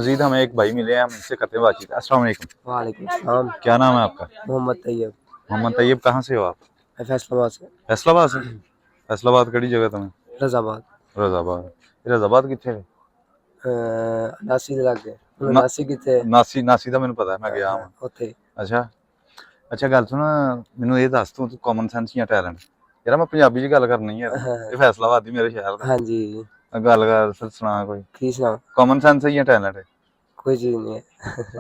मजीद हमें एक भाई मिले हैं, हम इनसे करते हैं बातचीत। अस्सलाम वालेकुम। वालेकुम सलाम। क्या नाम है आपका? मोहम्मद तैयब। मोहम्मद तैयब। कहाँ से हो आप? फैसलाबाद से। फैसलाबाद से। फैसलाबाद कड़ी जगह तुम्हें? रजाबाद। रजाबाद। रजाबाद कितने है? नासी ਦੇ ਲਾਗੇ। ना नासी ਕਿੱਥੇ? नासी नासी ਦਾ ਮੈਨੂੰ ਪਤਾ ਹੈ, ਮੈਂ ਗਿਆ ਹਾਂ ਉੱਥੇ। ਅੱਛਾ ਅੱਛਾ, ਗੱਲ ਸੁਣ, ਮੈਨੂੰ ਇਹ ਦੱਸ ਤੂੰ ਕਾਮਨ ਸੈਂਸ ਜਾਂ ਟੈਲੈਂਟ। ਯਾਰ ਮੈਂ ਪੰਜਾਬੀ 'ਚ ਗੱਲ ਕਰਨੀ ਹੈ, ਇਹ ਫੈਸਲਾਬਾਦ ਦੀ ਮੇਰੇ ਸ਼ਹਿਰ ਦਾ। ਹਾਂਜੀ ਗੱਲ ਕਰ, ਸੁਣਾ ਕੋਈ। ਕੀ ਸੁਣਾ? ਕਾਮਨ ਸੈਂਸ ਜਾਂ ਟੈਲੈਂਟ ਹੈ? ਕੋਈ ਚੀਜ਼ ਨਹੀਂ ਹੈ।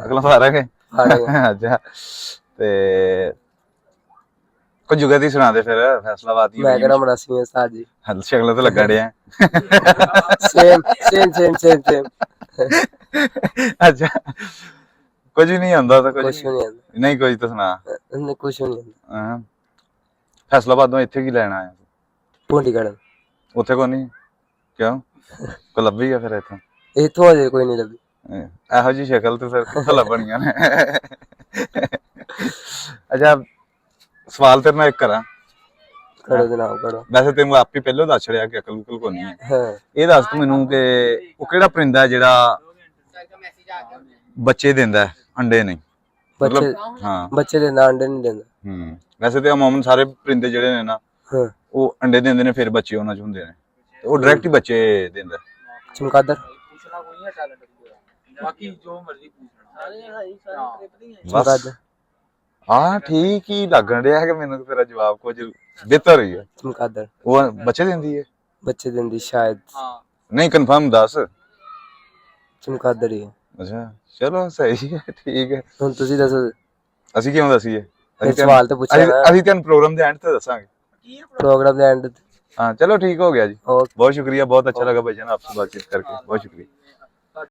ਅਗਲਾ ਫਾਰਕ ਹੈ। ਫਾਰਕ ਹੈ। ਅੱਛਾ ਤੇ ਕੁਝ ਜੁਗਾ ਦੀ ਸੁਣਾ ਦੇ ਫਿਰ ਫੈਸਲਾਬਾਦ ਦੀ। ਮੈਂ ਕਿਹੜਾ ਮਰਾਸੀ ਹਾਂ ਉਸਤਾਦ ਜੀ। ਸ਼ਕਲ ਤੇ ਲੱਗਣ ਡਿਆ। Same same same same same. ਅੱਛਾ, ਕੁਝ ਨਹੀਂ ਆਉਂਦਾ ਤਾਂ ਕੁਝ ਨਹੀਂ ਆਉਂਦਾ। ਨਹੀਂ, ਕੁਝ ਤਾਂ ਸੁਣਾ। ਨਹੀਂ ਕੁਝ ਨਹੀਂ ਆਉਂਦਾ। ਹਾਂ, ਫੈਸਲਾਬਾਦੋਂ ਇੱਥੇ ਕੀ ਲੈਣ ਆਇਆ? ਭੁੰਡੀ ਕੱਢਣ। ਉੱਥੇ ਕੋਈ ਨਹੀਂ? ਕਿਉਂ, ਕੋ ਲੱਭੀ ਆ ਫਿਰ ਇੱਥੋਂ? ਇੱਥੋਂ ਅਜੇ ਕੋਈ ਨਹੀਂ ਲੱਭੀ। ਇਹੋ ਜਿਹੀ ਸ਼ਕਲ ਤੇ ਫਿਰ ਕਿੱਥੋਂ ਲੱਭਣੀਆਂ ਨੇ? ਅੱਛਾ, ਸਵਾਲ ਤੇਰੇ ਨਾਲ ਇੱਕ ਕਰਾਂ? ਕਰੋ ਜਨਾਬ ਕਰੋ। ਵੈਸੇ ਤੈਨੂੰ ਆਪ ਹੀ ਪਹਿਲਾਂ ਦੱਸ ਛੜਿਆ ਕਿ ਅਕਲ ਉਕਲ ਕੋਈ ਨਹੀਂ ਹੈ। ਹਾਂ ਇਹ ਦੱਸ ਤੂੰ ਮੈਨੂੰ ਕਿ ਉਹ ਕਿਹੜਾ ਪਰਿੰਦਾ ਜਿਹੜਾ ਬੱਚੇ ਦਿੰਦਾ ਅੰਡੇ ਨਹੀਂ? ਬੱਚੇ ਹਾਂ, ਬੱਚੇ ਦੇ ਨਾਂ ਅੰਡੇ ਨਹੀਂ ਦਿੰਦਾ। ਵੈਸੇ ਤੇ ਅਮੂਮਨ ਸਾਰੇ ਪਰਿੰਦੇ ਜਿਹੜੇ ਨੇ ਨਾ ਹਾਂ ਉਹ ਅੰਡੇ ਦਿੰਦੇ ਨੇ, ਫਿਰ ਬੱਚੇ ਉਹਨਾਂ ਚ ਹੁੰਦੇ ਨੇ, ਉਹ ਡਾਇਰੈਕਟ ਹੀ ਬੱਚੇ ਦਿੰਦਾ। ਚਮਕਾਦਰ। ਬਾਕੀ ਜੋ ਮਰਜ਼ੀ ਪੁੱਛਣਾ। ਬਸ ਹਾਂ, ਠੀਕ ਹੀ ਲੱਗਣ ਡਿਆ ਕਿ ਮੈਨੂੰ ਤੇਰਾ ਜਵਾਬ ਕੁਝ ਬਿਹਤਰ ਹੀ ਹੈ। ਚਮਕਾਦਰ ਉਹ ਬੱਚੇ ਦਿੰਦੀ ਹੈ? ਬੱਚੇ ਦਿੰਦੀ ਸ਼ਾਇਦ। ਨਹੀਂ ਕਨਫਰਮ ਦੱਸ। ਚਮਕਾਦਰ ਹੀ ਹੈ। ਅੱਛਾ ਚਲੋ ਸਹੀ ਹੈ, ਠੀਕ ਹੈ। ਹੁਣ ਤੁਸੀਂ ਦੱਸੋ। ਅਸੀਂ ਕਿਉਂ ਦਸੀਏ? ਸਵਾਲ ਤਾਂ ਪੁੱਛਿਆ ਨਾ। ਅਸੀਂ ਤੁਹਾਨੂੰ ਪ੍ਰੋਗਰਾਮ ਦੇ ਐਂਡ ਤੇ ਦੱਸਾਂਗੇ। Programme end. हाँ चलो ठीक हो गया जी। ओके बहुत शुक्रिया, बहुत अच्छा लगा भाईजान आपसे बातचीत करके, बहुत शुक्रिया।